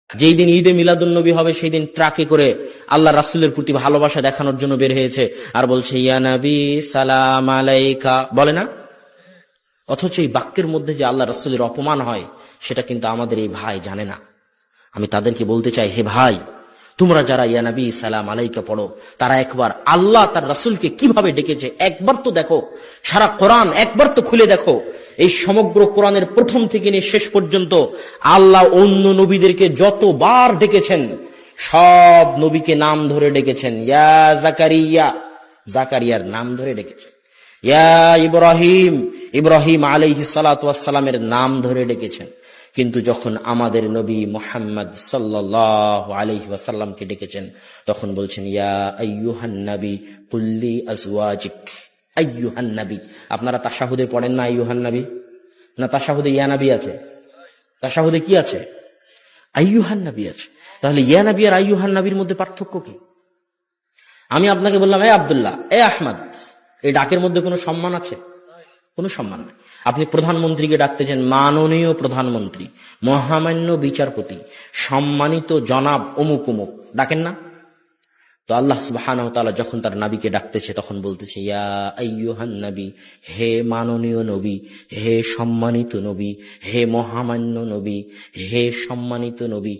যেই দিন ঈদে মিলাদুন নবী হবে সেই দিন ট্রাকে করে আল্লাহ রাসূলের প্রতি ভালোবাসা দেখানোর জন্য বের হয়েছে আর বলছে ইয়া নবী সালাম আলাইকা, বলে না? অথচ এই বাক্যের মধ্যে যে আল্লাহ রাসূলের অপমান হয় সেটা কিন্তু আমাদের এই ভাই জানে না। আমি তাদেরকে বলতে চাই, হে ভাই, তোমরা যারা ইয়া নবী সালাম আলাইকা পড়ো, তারা একবার আল্লাহ তার রাসূলকে কিভাবে ডেকেছে একবার তো দেখো। সারা কোরআন একবার তো খুলে দেখো। এই সমগ্র কোরআনের প্রথম থেকে নিয়ে শেষ পর্যন্ত আল্লাহ অন্য নবীদেরকে যতবার ডেকেছেন সব নবীকে নাম ধরে ডেকেছেন। ইয়া জাকারিয়া, জাকারিয়ার নাম ধরে ডেকেছেন। ইয়া ইব্রাহিম, ইব্রাহিম আলাইহিস সালাতু ওয়াস সালামের নাম ধরে ডেকেছেন। কিন্তু যখন আমাদের নবী মুহাম্মদ সাল্লাল্লাহু আলাইহি ওয়াসাল্লামকে ডেকেছেন তখন বলছেন ইয়া আইয়ুহান নবী কুল্লি আজওয়াজিক। আইয়ুহান নবী, আপনারা তাশাহুদে পড়েন না আইয়ুহান নবী? না তাশাহুদে ইয়া নবী আছে? তাশাহুদে কি আছে? আইয়ুহান নবী আছে। তাহলে ইয়া নবী আর আইয়ুহান নবীর মধ্যে পার্থক্য কি? আমি আপনাকে বললাম এ আব্দুল্লাহ, এ আহমদ, এই ডাকের মধ্যে কোনো সম্মান আছে? কোনো সম্মান নেই। আপনি প্রধানমন্ত্রীকে ডাকতেছেন মাননীয় প্রধানমন্ত্রী, মহামান্য বিচারপতি, সম্মানিত জনাব অমুক অমুক, ডাকেন না? তো আল্লাহ সুবহানাহু ওয়া তাআলা যখন তার নবীকে ডাকতেছে তখন বলতেছে ইয়া আইয়ুহান নবী, হে মাননীয় নবী, হে সম্মানিত নবী, হে মহামান্য নবী, হে সম্মানিত নবী,